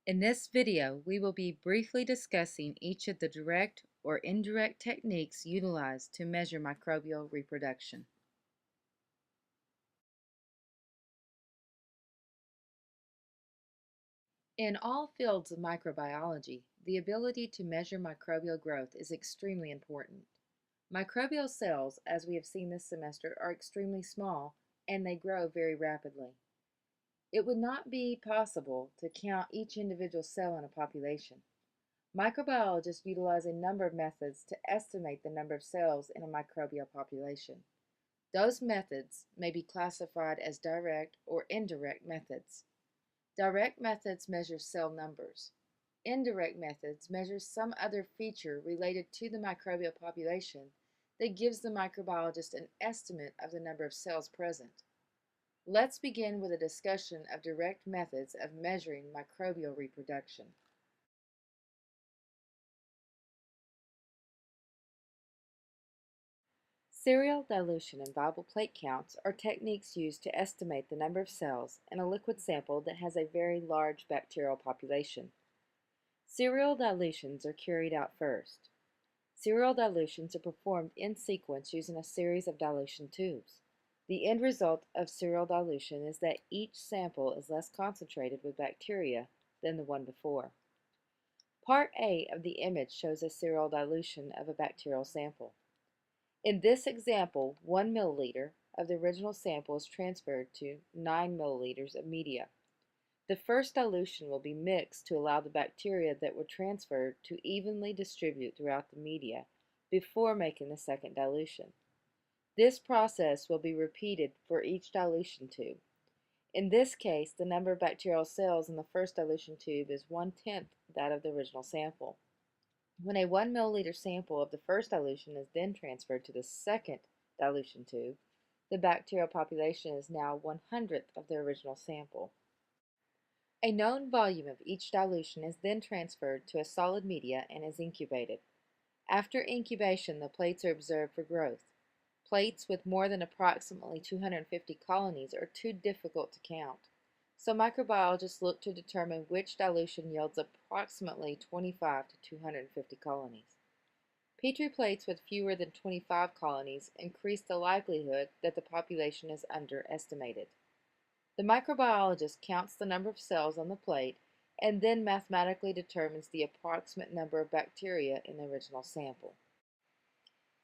In this video, we will be briefly discussing each of the direct or indirect techniques utilized to measure microbial reproduction. In all fields of microbiology, the ability to measure microbial growth is extremely important. Microbial cells, as we have seen this semester, are extremely small and they grow very rapidly. It would not be possible to count each individual cell in a population. Microbiologists utilize a number of methods to estimate the number of cells in a microbial population. Those methods may be classified as direct or indirect methods. Direct methods measure cell numbers. Indirect methods measure some other feature related to the microbial population that gives the microbiologist an estimate of the number of cells present. Let's begin with a discussion of direct methods of measuring microbial reproduction. Serial dilution and viable plate counts are techniques used to estimate the number of cells in a liquid sample that has a very large bacterial population. Serial dilutions are carried out first. Serial dilutions are performed in sequence using a series of dilution tubes. The end result of serial dilution is that each sample is less concentrated with bacteria than the one before. Part A of the image shows a serial dilution of a bacterial sample. In this example, 1 milliliter of the original sample is transferred to 9 milliliters of media. The first dilution will be mixed to allow the bacteria that were transferred to evenly distribute throughout the media before making the second dilution. This process will be repeated for each dilution tube. In this case, the number of bacterial cells in the first dilution tube is 1/10 that of the original sample. When a 1 milliliter sample of the first dilution is then transferred to the second dilution tube, the bacterial population is now 1/100th of the original sample. A known volume of each dilution is then transferred to a solid media and is incubated. After incubation, the plates are observed for growth. Plates with more than approximately 250 colonies are too difficult to count, so microbiologists look to determine which dilution yields approximately 25 to 250 colonies. Petri plates with fewer than 25 colonies increase the likelihood that the population is underestimated. The microbiologist counts the number of cells on the plate and then mathematically determines the approximate number of bacteria in the original sample.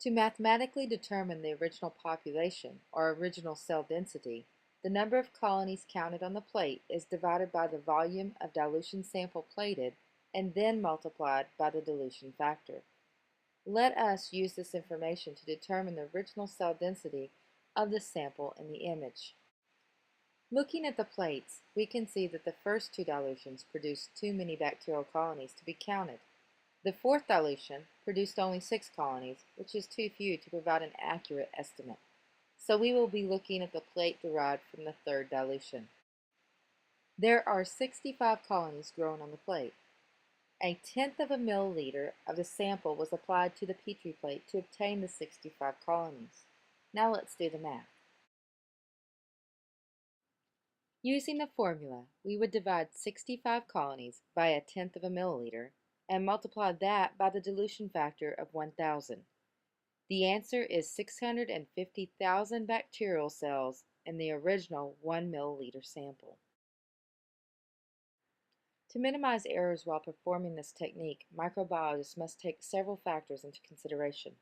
To mathematically determine the original population, or original cell density, the number of colonies counted on the plate is divided by the volume of dilution sample plated and then multiplied by the dilution factor. Let us use this information to determine the original cell density of the sample in the image. Looking at the plates, we can see that the first two dilutions produced too many bacterial colonies to be counted. The fourth dilution produced only 6 colonies, which is too few to provide an accurate estimate. So we will be looking at the plate derived from the third dilution. There are 65 colonies grown on the plate. 1/10 of a milliliter of the sample was applied to the Petri plate to obtain the 65 colonies. Now let's do the math. Using the formula, we would divide 65 colonies by 1/10 of a milliliter and multiply that by the dilution factor of 1,000. The answer is 650,000 bacterial cells in the original 1 milliliter sample. To minimize errors while performing this technique, microbiologists must take several factors into consideration.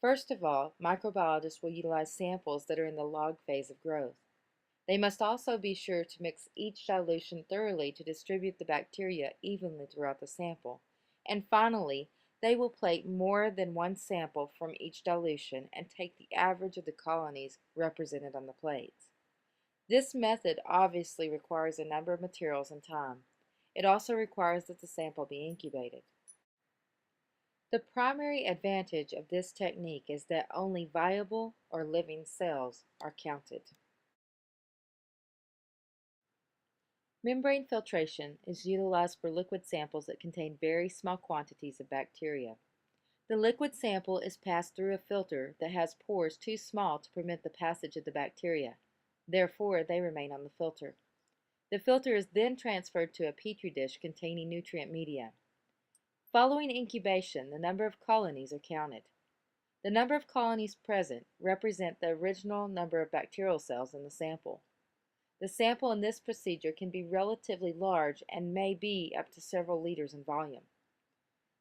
First of all, microbiologists will utilize samples that are in the log phase of growth. They must also be sure to mix each dilution thoroughly to distribute the bacteria evenly throughout the sample. And finally, they will plate more than one sample from each dilution and take the average of the colonies represented on the plates. This method obviously requires a number of materials and time. It also requires that the sample be incubated. The primary advantage of this technique is that only viable or living cells are counted. Membrane filtration is utilized for liquid samples that contain very small quantities of bacteria. The liquid sample is passed through a filter that has pores too small to permit the passage of the bacteria. Therefore, they remain on the filter. The filter is then transferred to a petri dish containing nutrient media. Following incubation, the number of colonies are counted. The number of colonies present represent the original number of bacterial cells in the sample. The sample in this procedure can be relatively large and may be up to several liters in volume.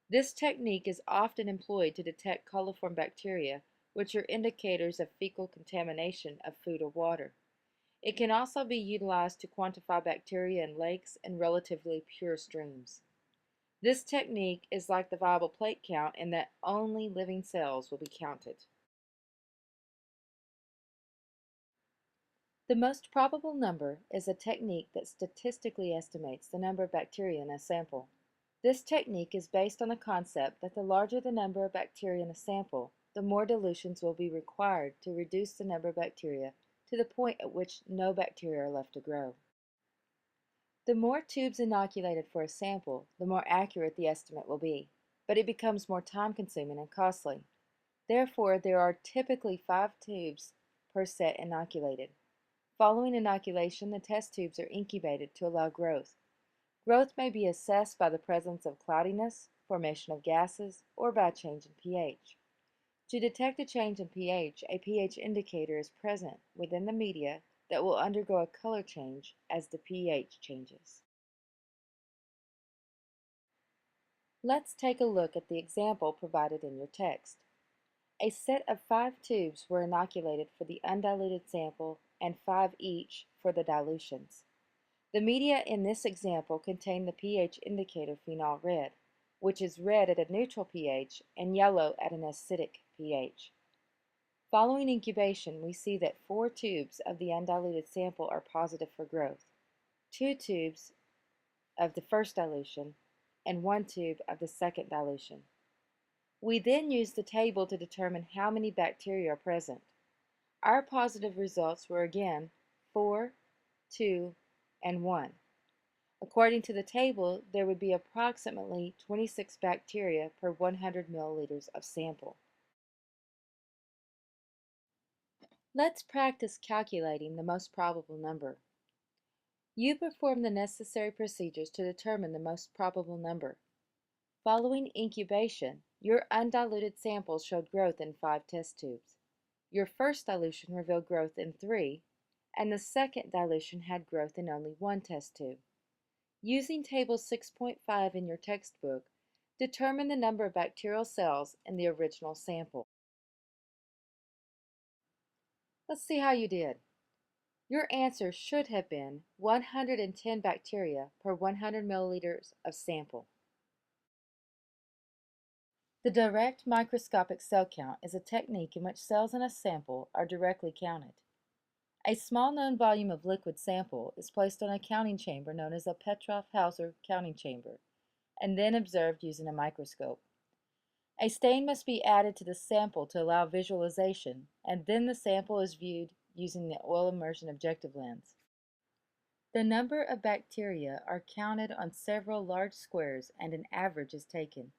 This technique is often employed to detect coliform bacteria, which are indicators of fecal contamination of food or water. It can also be utilized to quantify bacteria in lakes and relatively pure streams. This technique is like the viable plate count in that only living cells will be counted. The most probable number is a technique that statistically estimates the number of bacteria in a sample. This technique is based on the concept that the larger the number of bacteria in a sample, the more dilutions will be required to reduce the number of bacteria to the point at which no bacteria are left to grow. The more tubes inoculated for a sample, the more accurate the estimate will be, but it becomes more time-consuming and costly. Therefore, there are typically 5 tubes per set inoculated. Following inoculation, the test tubes are incubated to allow growth. Growth may be assessed by the presence of cloudiness, formation of gases, or by change in pH. To detect a change in pH, a pH indicator is present within the media that will undergo a color change as the pH changes. Let's take a look at the example provided in your text. A set of 5 tubes were inoculated for the undiluted sample and 5 each for the dilutions. The media in this example contained the pH indicator phenol red, which is red at a neutral pH and yellow at an acidic pH. Following incubation, we see that 4 tubes of the undiluted sample are positive for growth, 2 tubes of the first dilution, and 1 tube of the second dilution. We then use the table to determine how many bacteria are present. Our positive results were again 4, 2, and 1. According to the table, there would be approximately 26 bacteria per 100 milliliters of sample. Let's practice calculating the most probable number. You perform the necessary procedures to determine the most probable number. Following incubation, your undiluted sample showed growth in 5 test tubes. Your first dilution revealed growth in 3, and the second dilution had growth in only 1 test tube. Using table 6.5 in your textbook, determine the number of bacterial cells in the original sample. Let's see how you did. Your answer should have been 110 bacteria per 100 milliliters of sample. The direct microscopic cell count is a technique in which cells in a sample are directly counted. A small known volume of liquid sample is placed on a counting chamber known as a Petroff-Hauser counting chamber, and then observed using a microscope. A stain must be added to the sample to allow visualization, and then the sample is viewed using the oil immersion objective lens. The number of bacteria are counted on several large squares and an average is taken.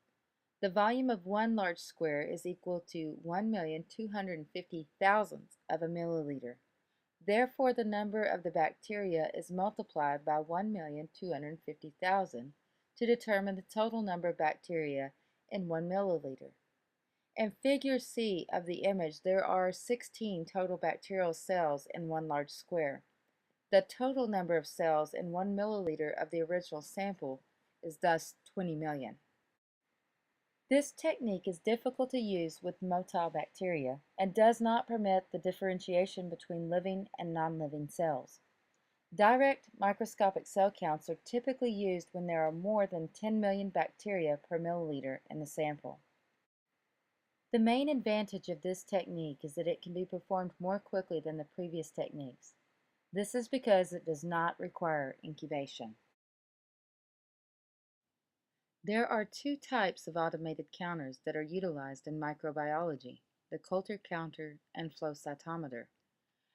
The volume of one large square is equal to 1,250,000 of a milliliter. Therefore, the number of the bacteria is multiplied by 1,250,000 to determine the total number of bacteria in 1 milliliter. In figure C of the image, there are 16 total bacterial cells in one large square. The total number of cells in 1 milliliter of the original sample is thus 20 million. This technique is difficult to use with motile bacteria and does not permit the differentiation between living and non-living cells. Direct microscopic cell counts are typically used when there are more than 10 million bacteria per milliliter in the sample. The main advantage of this technique is that it can be performed more quickly than the previous techniques. This is because it does not require incubation. There are 2 types of automated counters that are utilized in microbiology, the Coulter counter and flow cytometer.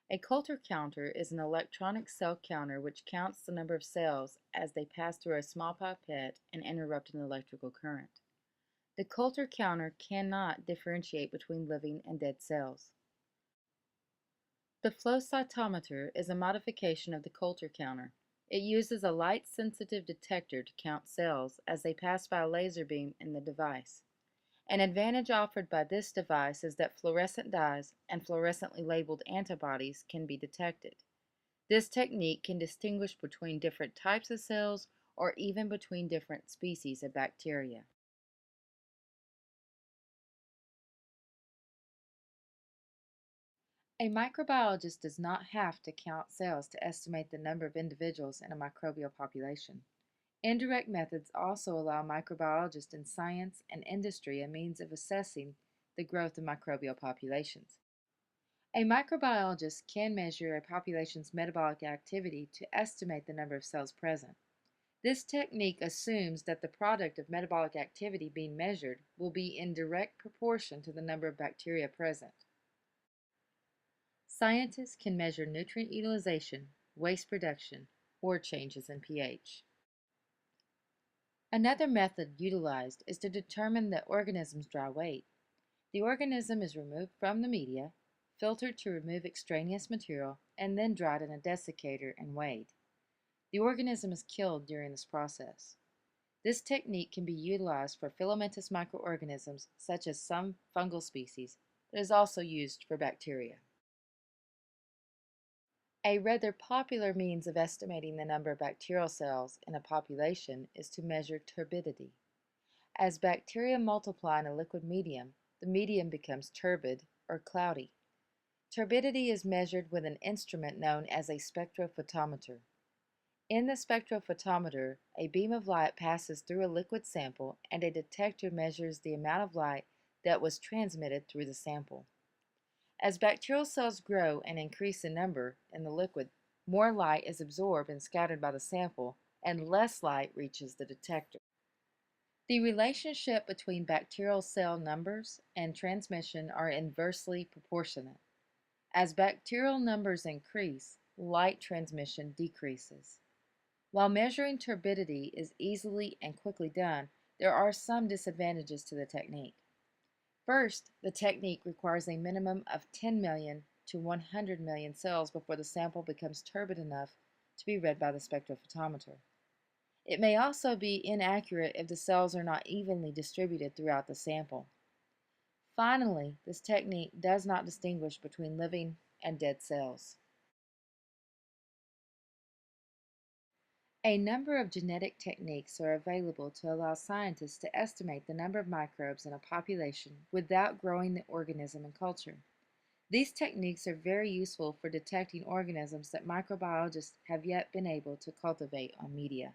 A Coulter counter is an electronic cell counter which counts the number of cells as they pass through a small pipette and interrupt an electrical current. The Coulter counter cannot differentiate between living and dead cells. The flow cytometer is a modification of the Coulter counter. It uses a light-sensitive detector to count cells as they pass by a laser beam in the device. An advantage offered by this device is that fluorescent dyes and fluorescently labeled antibodies can be detected. This technique can distinguish between different types of cells or even between different species of bacteria. A microbiologist does not have to count cells to estimate the number of individuals in a microbial population. Indirect methods also allow microbiologists in science and industry a means of assessing the growth of microbial populations. A microbiologist can measure a population's metabolic activity to estimate the number of cells present. This technique assumes that the product of metabolic activity being measured will be in direct proportion to the number of bacteria present. Scientists can measure nutrient utilization, waste production, or changes in pH. Another method utilized is to determine the organism's dry weight. The organism is removed from the media, filtered to remove extraneous material, and then dried in a desiccator and weighed. The organism is killed during this process. This technique can be utilized for filamentous microorganisms such as some fungal species, but is also used for bacteria. A rather popular means of estimating the number of bacterial cells in a population is to measure turbidity. As bacteria multiply in a liquid medium, the medium becomes turbid or cloudy. Turbidity is measured with an instrument known as a spectrophotometer. In the spectrophotometer, a beam of light passes through a liquid sample and a detector measures the amount of light that was transmitted through the sample. As bacterial cells grow and increase in number in the liquid, more light is absorbed and scattered by the sample, and less light reaches the detector. The relationship between bacterial cell numbers and transmission are inversely proportionate. As bacterial numbers increase, light transmission decreases. While measuring turbidity is easily and quickly done, there are some disadvantages to the technique. First, the technique requires a minimum of 10 million to 100 million cells before the sample becomes turbid enough to be read by the spectrophotometer. It may also be inaccurate if the cells are not evenly distributed throughout the sample. Finally, this technique does not distinguish between living and dead cells. A number of genetic techniques are available to allow scientists to estimate the number of microbes in a population without growing the organism in culture. These techniques are very useful for detecting organisms that microbiologists have yet been able to cultivate on media.